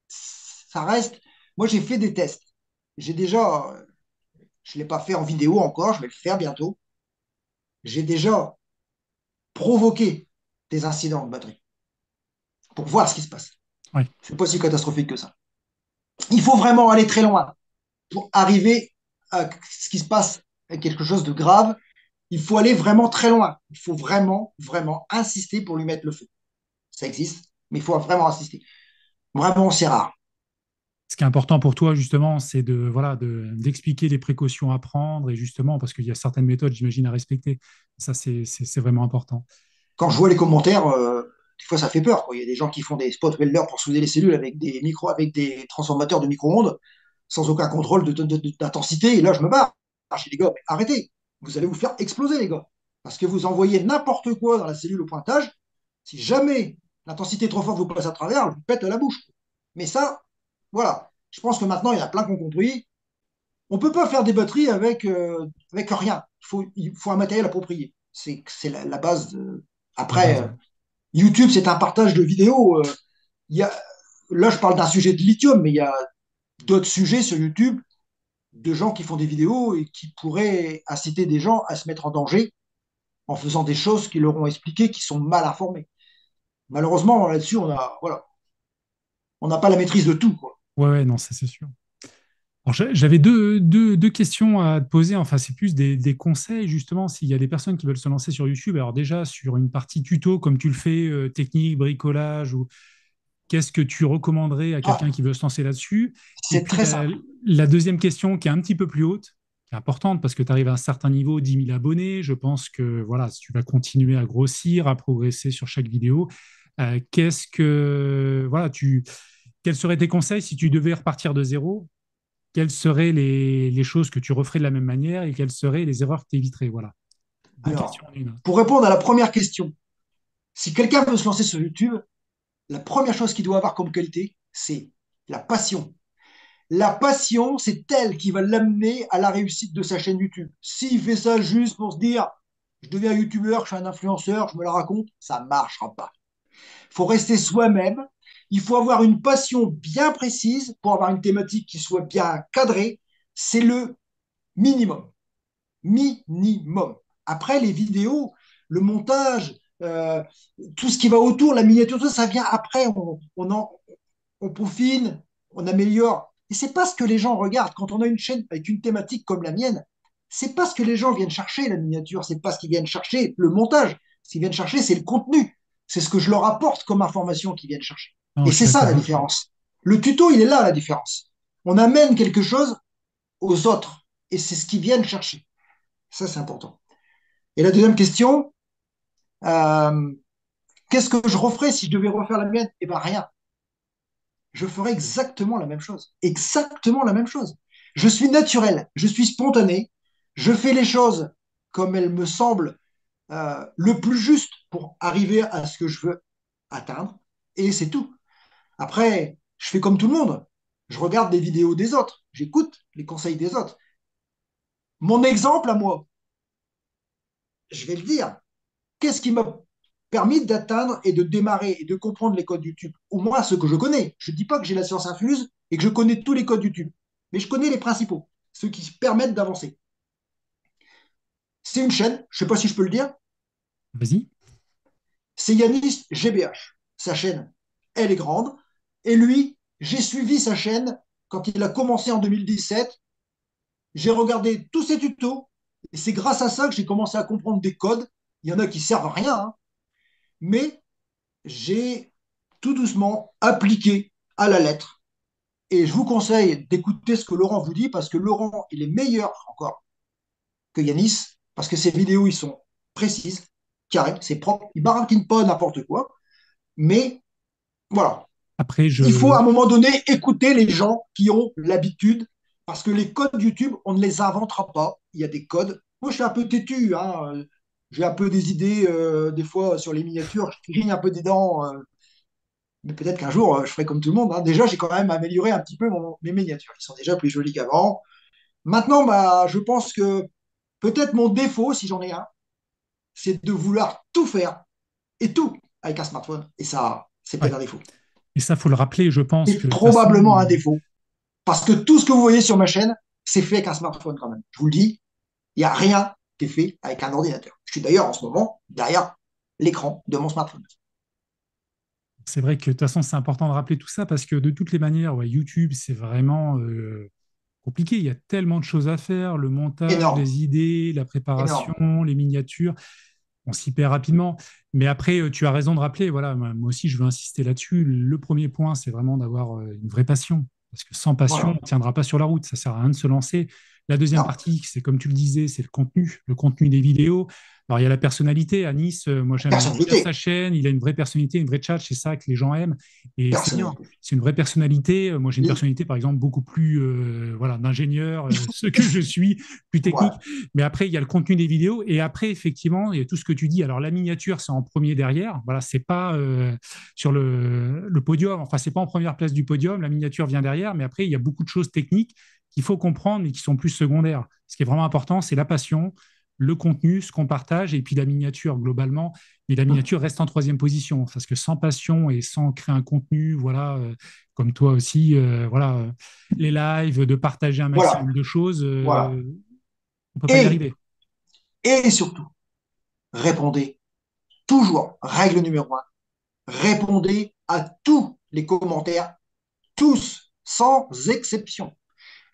ça reste. Moi, j'ai fait des tests. J'ai déjà, je ne l'ai pas fait en vidéo encore, je vais le faire bientôt. J'ai déjà provoquer des incidents de batterie pour voir ce qui se passe. Ouais. C'est pas si catastrophique que ça. Il faut vraiment aller très loin pour arriver à ce qui se passe avec quelque chose de grave. Il faut aller vraiment très loin. Il faut vraiment, vraiment insister pour lui mettre le feu. Ça existe, mais il faut vraiment insister. Vraiment, c'est rare. Ce qui est important pour toi, justement, c'est d'expliquer les précautions à prendre et justement, parce qu'il y a certaines méthodes, j'imagine, à respecter. Ça, c'est vraiment important. Quand je vois les commentaires, des fois ça fait peur, quoi. Il y a des gens qui font des spot welders pour souder les cellules avec des micros, avec des transformateurs de micro-ondes sans aucun contrôle d'intensité. Et là, je me barre. Je dis, les gars, mais arrêtez. Vous allez vous faire exploser, les gars. Parce que vous envoyez n'importe quoi dans la cellule au pointage. Si jamais l'intensité est trop forte, vous passe à travers, elle vous pète à la bouche. Mais ça, voilà. Je pense que maintenant, il y en a plein qui ont compris. On ne peut pas faire des batteries avec rien. Il faut un matériel approprié. C'est la base. La Après, base, ouais. YouTube, c'est un partage de vidéos. Il y a, là, je parle d'un sujet de lithium, mais il y a d'autres sujets sur YouTube de gens qui font des vidéos et qui pourraient inciter des gens à se mettre en danger en faisant des choses qui leur ont expliqué qui sont mal informés. Malheureusement, là-dessus, voilà, on n'a pas la maîtrise de tout, quoi. Ouais, ouais, non, ça c'est sûr. Alors, j'avais deux questions à te poser. Enfin, c'est plus des conseils, justement, s'il y a des personnes qui veulent se lancer sur YouTube. Alors, déjà, sur une partie tuto, comme tu le fais, technique, bricolage, ou qu'est-ce que tu recommanderais à quelqu'un Ah, qui veut se lancer là-dessus? Et c'est puis, très simple. la deuxième question, qui est un petit peu plus haute, qui est importante, parce que tu arrives à un certain niveau, 10 000 abonnés. Je pense que, voilà, si tu vas continuer à grossir, à progresser sur chaque vidéo, qu'est-ce que, voilà, quels seraient tes conseils si tu devais repartir de zéro? Quelles seraient les choses que tu referais de la même manière et quelles seraient les erreurs que tu éviterais? Voilà. Deux Alors, questions en une. pour répondre à la première question, si quelqu'un veut se lancer sur YouTube, la première chose qu'il doit avoir comme qualité, c'est la passion. La passion, c'est elle qui va l'amener à la réussite de sa chaîne YouTube. S'il fait ça juste pour se dire, je deviens YouTubeur, je suis un influenceur, je me la raconte, ça ne marchera pas. Il faut rester soi-même. Il faut avoir une passion bien précise pour avoir une thématique qui soit bien cadrée. C'est le minimum. Minimum. Après, les vidéos, le montage, tout ce qui va autour, la miniature, tout ça, ça vient après. On peaufine, on améliore. Et c'est pas ce que les gens regardent. Quand on a une chaîne avec une thématique comme la mienne, c'est pas ce que les gens viennent chercher, la miniature. C'est pas ce qu'ils viennent chercher, le montage. Ce qu'ils viennent chercher, c'est le contenu. C'est ce que je leur apporte comme information qu'ils viennent chercher. Non, Et je suis c'est ça la d'accord. différence. Le tuto, il est là, la différence. On amène quelque chose aux autres. Et c'est ce qu'ils viennent chercher. Ça, c'est important. Et la deuxième question, euh, qu'est-ce que je referais si je devais refaire la mienne? Eh bien, rien. Je ferais exactement la même chose. Exactement la même chose. Je suis naturel, je suis spontané, je fais les choses comme elles me semblent le plus juste pour arriver à ce que je veux atteindre, et c'est tout. Après, je fais comme tout le monde. Je regarde des vidéos des autres, j'écoute les conseils des autres. Mon exemple à moi, je vais le dire, qu'est-ce qui m'a permis d'atteindre et de démarrer et de comprendre les codes YouTube? Au moins ceux que je connais. Je ne dis pas que j'ai la science infuse et que je connais tous les codes YouTube, mais je connais les principaux, ceux qui permettent d'avancer. C'est une chaîne, je ne sais pas si je peux le dire, Vas-y. c'est Yanis GBH. Sa chaîne, elle est grande. Et lui, j'ai suivi sa chaîne quand il a commencé en 2017. J'ai regardé tous ses tutos. Et c'est grâce à ça que j'ai commencé à comprendre des codes. Il y en a qui servent à rien, hein, mais j'ai tout doucement appliqué à la lettre. Et je vous conseille d'écouter ce que Laurent vous dit parce que Laurent, il est meilleur encore que Yanis parce que ses vidéos, ils sont précises, carrées, c'est propre. Il baratine pas n'importe quoi. Mais voilà, Après, il faut à je, un moment donné écouter les gens qui ont l'habitude parce que les codes YouTube, on ne les inventera pas. Il y a des codes. Moi, je suis un peu têtu, hein. J'ai un peu des idées, des fois, sur les miniatures. Je cligne un peu des dents. Mais peut-être qu'un jour, je ferai comme tout le monde, hein. Déjà, j'ai quand même amélioré un petit peu mes miniatures. Ils sont déjà plus jolis qu'avant. Maintenant, bah, je pense que peut-être mon défaut, si j'en ai un, c'est de vouloir tout faire et tout avec un smartphone. Et ça, c'est ouais. peut-être un défaut. Et ça, faut le rappeler. Je pense que C'est de toute façon, probablement un défaut. Parce que tout ce que vous voyez sur ma chaîne, c'est fait avec un smartphone quand même. Je vous le dis, il n'y a rien qui est fait avec un ordinateur. Je suis d'ailleurs en ce moment derrière l'écran de mon smartphone. c'est vrai que de toute façon, c'est important de rappeler tout ça parce que de toutes les manières, ouais, YouTube, c'est vraiment compliqué. Il y a tellement de choses à faire, le montage, Énorme, les idées, la énorme. préparation, les miniatures. On s'y perd rapidement. Mais après, tu as raison de rappeler, voilà, moi aussi, je veux insister là-dessus. Le premier point, c'est vraiment d'avoir une vraie passion. Parce que sans passion, on Voilà. ne tiendra pas sur la route. Ça ne sert à rien de se lancer. La deuxième Non, partie, c'est comme tu le disais, c'est le contenu des vidéos. Alors, il y a la personnalité. À Nice, moi, j'aime bien sa personnalité. chaîne. Il a une vraie personnalité, une vraie chat. C'est ça que les gens aiment. Et c'est bien. Personnalité. C'est une vraie personnalité. Moi, j'ai une Oui. personnalité, par exemple, beaucoup plus voilà, d'ingénieur, ce que je suis, plus technique. Voilà. Mais après, il y a le contenu des vidéos. Et après, effectivement, il y a tout ce que tu dis. Alors, la miniature, c'est en premier derrière. Voilà, c'est pas sur le podium. Enfin, c'est pas en première place du podium. La miniature vient derrière. Mais après, il y a beaucoup de choses techniques qu'il faut comprendre, mais qui sont plus secondaires. Ce qui est vraiment important, c'est la passion, le contenu, ce qu'on partage, et puis la miniature globalement. Mais la miniature reste en troisième position, parce que sans passion et sans créer un contenu, voilà, comme toi aussi, voilà, les lives, de partager un Voilà. maximum de choses, Voilà. on peut pas y Et, arriver. et surtout, répondez toujours, règle numéro un, répondez à tous les commentaires, tous, sans exception.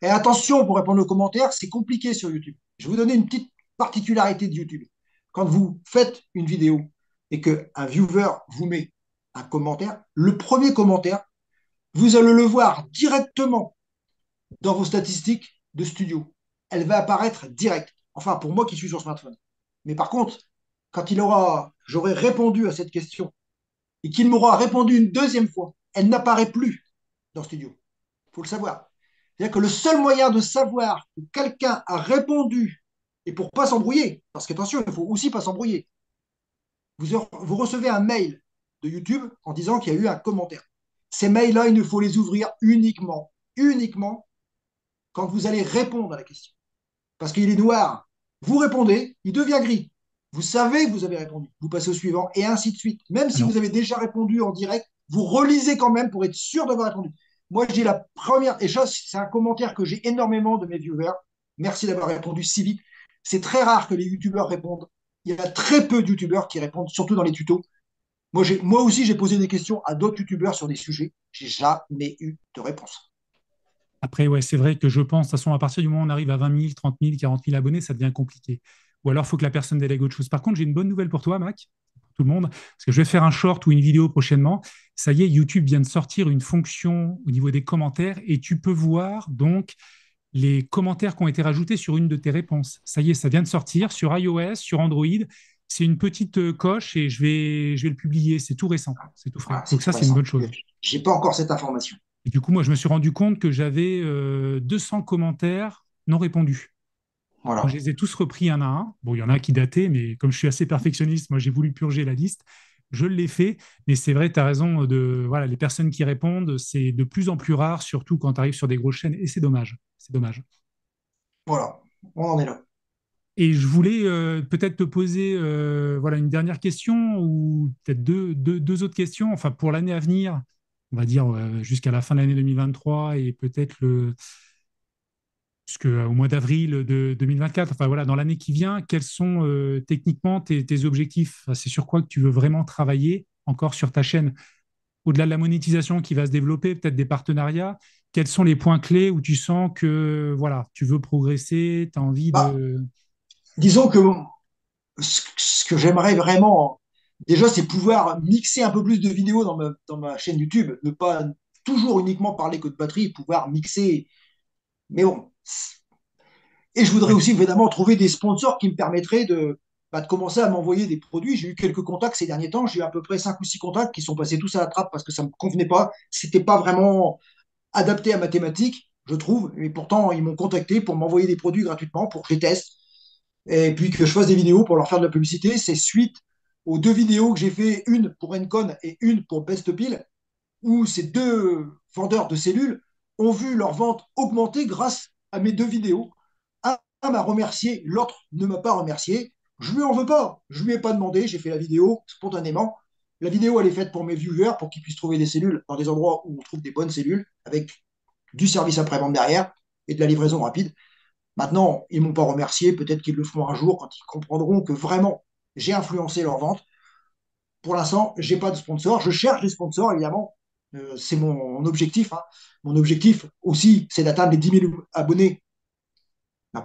Et attention, pour répondre aux commentaires, c'est compliqué sur YouTube. Je vais vous donner une petite particularité de YouTube. Quand vous faites une vidéo et qu'un viewer vous met un commentaire, le premier commentaire, vous allez le voir directement dans vos statistiques de studio. Elle va apparaître direct. Enfin, pour moi qui suis sur smartphone. Mais par contre, quand j'aurai répondu à cette question et qu'il m'aura répondu une deuxième fois, elle n'apparaît plus. dans Studio. Il faut le savoir. C'est-à-dire que le seul moyen de savoir que quelqu'un a répondu, et pour pas s'embrouiller, parce qu'attention, il faut aussi pas s'embrouiller, vous recevez un mail de YouTube en disant qu'il y a eu un commentaire. Ces mails-là, il ne faut les ouvrir uniquement quand vous allez répondre à la question. Parce qu'il est noir. Vous répondez, il devient gris. Vous savez que vous avez répondu. Vous passez au suivant et ainsi de suite. Même si Alors, vous avez déjà répondu en direct, vous relisez quand même pour être sûr d'avoir répondu. Moi, je dis la première, et ça, c'est un commentaire que j'ai énormément de mes viewers. Merci d'avoir répondu si vite. C'est très rare que les youtubeurs répondent. Il y a très peu de youtubeurs qui répondent, surtout dans les tutos. Moi aussi, j'ai posé des questions à d'autres youtubeurs sur des sujets. J'ai jamais eu de réponse. après, ouais, c'est vrai que je pense, de toute façon, à partir du moment où on arrive à 20 000, 30 000, 40 000 abonnés, ça devient compliqué. Ou alors, il faut que la personne délègue autre chose. Par contre, j'ai une bonne nouvelle pour toi, Mac, pour tout le monde, parce que je vais faire un short ou une vidéo prochainement. Ça y est, YouTube vient de sortir une fonction au niveau des commentaires et tu peux voir donc les commentaires qui ont été rajoutés sur une de tes réponses. Ça y est, ça vient de sortir sur iOS, sur Android. C'est une petite coche et je vais le publier. C'est tout récent, c'est tout frais. Voilà, c'est Donc tout ça, c'est une récent. bonne chose. J'ai pas encore cette information. Et du coup, moi, je me suis rendu compte que j'avais 200 commentaires non répondus. Moi, je Voilà. les ai tous repris un à un. Bon, il y en a qui dataient, mais comme je suis assez perfectionniste, moi, j'ai voulu purger la liste. Je l'ai fait, mais c'est vrai, tu as raison, voilà, les personnes qui répondent, c'est de plus en plus rare, surtout quand tu arrives sur des grosses chaînes, et c'est dommage. C'est dommage. Voilà. On en est là. Et je voulais peut-être te poser voilà, une dernière question ou peut-être deux autres questions. Enfin, pour l'année à venir, on va dire jusqu'à la fin de l'année 2023 et peut-être au mois d'avril de 2024, enfin voilà, dans l'année qui vient, quels sont techniquement tes objectifs? Enfin, c'est sur quoi que tu veux vraiment travailler encore sur ta chaîne? Au-delà de la monétisation qui va se développer, peut-être des partenariats, quels sont les points clés où tu sens que voilà, tu veux progresser, tu as envie Bah, de... disons que ce que j'aimerais vraiment, déjà, c'est pouvoir mixer un peu plus de vidéos dans ma chaîne YouTube, ne pas toujours uniquement parler que de batterie, pouvoir mixer. Mais bon. Et je voudrais Ouais. aussi évidemment trouver des sponsors qui me permettraient de commencer à m'envoyer des produits. J'ai eu quelques contacts ces derniers temps. J'ai eu à peu près 5 ou 6 contacts qui sont passés tous à la trappe parce que ça ne me convenait pas. C'était pas vraiment adapté à ma thématique, je trouve. Et pourtant, ils m'ont contacté pour m'envoyer des produits gratuitement pour que je les teste et puis que je fasse des vidéos pour leur faire de la publicité. C'est suite aux 2 vidéos que j'ai fait, une pour Encon et une pour Best Pile, où ces 2 vendeurs de cellules ont vu leur vente augmenter grâce à mes 2 vidéos. Un m'a remercié, l'autre ne m'a pas remercié. Je lui en veux pas. Je lui ai pas demandé. J'ai fait la vidéo spontanément. La vidéo, elle est faite pour mes viewers, pour qu'ils puissent trouver des cellules dans des endroits où on trouve des bonnes cellules, avec du service après-vente derrière et de la livraison rapide. Maintenant, ils ne m'ont pas remercié. Peut-être qu'ils le feront un jour quand ils comprendront que vraiment, j'ai influencé leur vente. Pour l'instant, j'ai pas de sponsor. Je cherche des sponsors, évidemment. C'est mon objectif, hein. Mon objectif aussi, c'est d'atteindre les 10 000 abonnés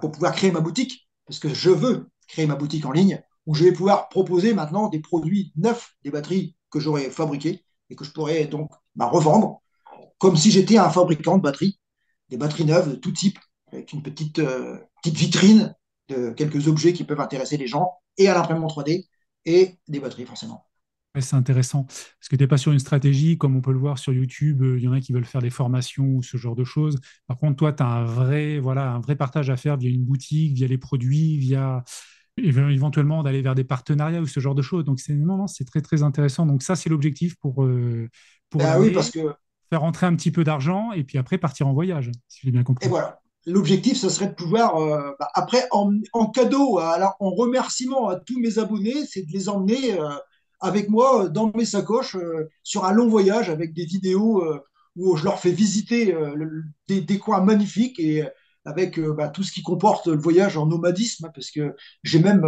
pour pouvoir créer ma boutique, parce que je veux créer ma boutique en ligne, où je vais pouvoir proposer maintenant des produits neufs, des batteries que j'aurais fabriquées et que je pourrais donc revendre, comme si j'étais un fabricant de batteries, des batteries neuves de tout type, avec une petite vitrine de quelques objets qui peuvent intéresser les gens, et à l'imprimante 3D, et des batteries forcément. Ouais, c'est intéressant parce que tu n'es pas sur une stratégie comme on peut le voir sur YouTube. Il y en a qui veulent faire des formations ou ce genre de choses. Par contre, toi, tu as voilà, un vrai partage à faire via une boutique, via les produits, via éventuellement d'aller vers des partenariats ou ce genre de choses. Donc, non, non, c'est très, très intéressant. Donc, ça, c'est l'objectif pour Ben oui, parce l'année. que, Faire rentrer un petit peu d'argent et puis après partir en voyage, si j'ai bien et compris. voilà, l'objectif, ce serait de pouvoir, après, en cadeau, alors, en remerciement à tous mes abonnés, c'est de les emmener avec moi dans mes sacoches sur un long voyage avec des vidéos où je leur fais visiter des coins magnifiques et avec tout ce qui comporte le voyage en nomadisme, hein, parce que j'ai même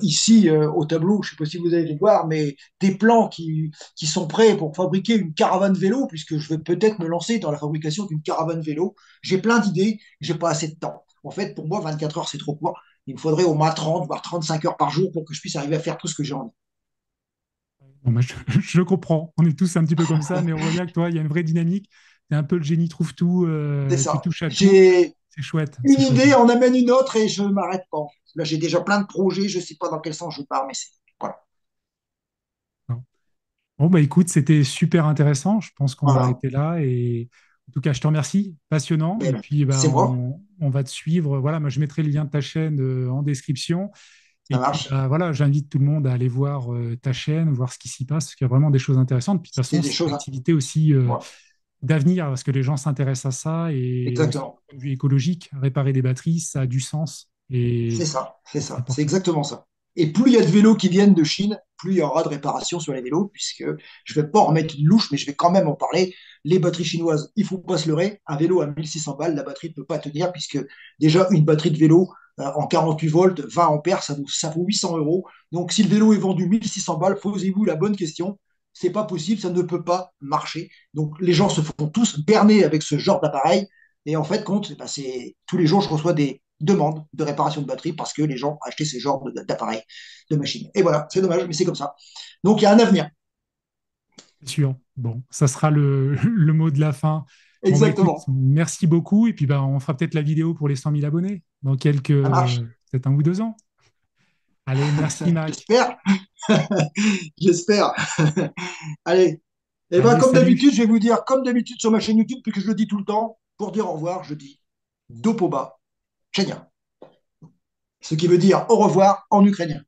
ici au tableau, je ne sais pas si vous allez les voir, mais des plans qui sont prêts pour fabriquer une caravane vélo, puisque je vais peut-être me lancer dans la fabrication d'une caravane vélo. J'ai plein d'idées, j'ai pas assez de temps. En fait, pour moi, 24 heures, c'est trop court. Il me faudrait au moins 30, voire 35 heures par jour pour que je puisse arriver à faire tout ce que j'ai envie. Bon, bah, je comprends. On est tous un petit peu comme ça, mais on voit bien que toi, il y a une vraie dynamique. Tu es un peu le génie trouve-tout, C'est tu ça. touches à tout. J'ai C'est chouette, une c'est chouette. idée, on amène une autre et je ne m'arrête pas. Là, j'ai déjà plein de projets, je ne sais pas dans quel sens je pars, mais c'est. Voilà. Bon, bah écoute, c'était super intéressant. Je pense qu'on va Voilà. arrêter là. Et en tout cas, je te remercie. Passionnant. Et Ben, puis, bah, c'est moi, on va te suivre. Voilà, moi, je mettrai le lien de ta chaîne en description. ça Et puis, marche. bah, voilà, j'invite tout le monde à aller voir ta chaîne, voir ce qui s'y passe, parce qu'il y a vraiment des choses intéressantes. Puis, de toute C'est façon, des c'est une choses, hein. activité aussi Voilà. d'avenir, parce que les gens s'intéressent à ça. Et aussi, Exactement. du point de vue écologique, réparer des batteries, ça a du sens. C'est C'est ça, c'est important. exactement ça. Et plus il y a de vélos qui viennent de Chine, plus il y aura de réparations sur les vélos, puisque je vais pas en remettre une louche, mais je vais quand même en parler. Les batteries chinoises, il faut pas se leurrer. Un vélo à 1600 balles, la batterie ne peut pas tenir, puisque déjà une batterie de vélo en 48 volts, 20 ampères, ça vaut 800 euros. Donc si le vélo est vendu 1600 balles, posez-vous la bonne question. C'est pas possible, ça ne peut pas marcher. Donc les gens se font tous berner avec ce genre d'appareil. Et en fait, compte, bah, c'est tous les jours, je reçois des demandes de réparation de batterie parce que les gens achetaient ce genre d'appareils, de machines. Et voilà, c'est dommage, mais c'est comme ça. Donc il y a un avenir. C'est sûr. Bon, ça sera le mot de la fin. Bon, bah écoute, Exactement. merci beaucoup. Et puis, bah, on fera peut-être la vidéo pour les 100 000 abonnés dans quelques, Ça marche. peut-être 1 ou 2 ans. Allez, merci Mac. J'espère. J'espère. Allez. Et ben Allez, comme salut. d'habitude, je vais vous dire, comme d'habitude sur ma chaîne YouTube, puisque je le dis tout le temps, pour dire au revoir, je dis Dopoba, Tchania. Ce qui veut dire au revoir en ukrainien.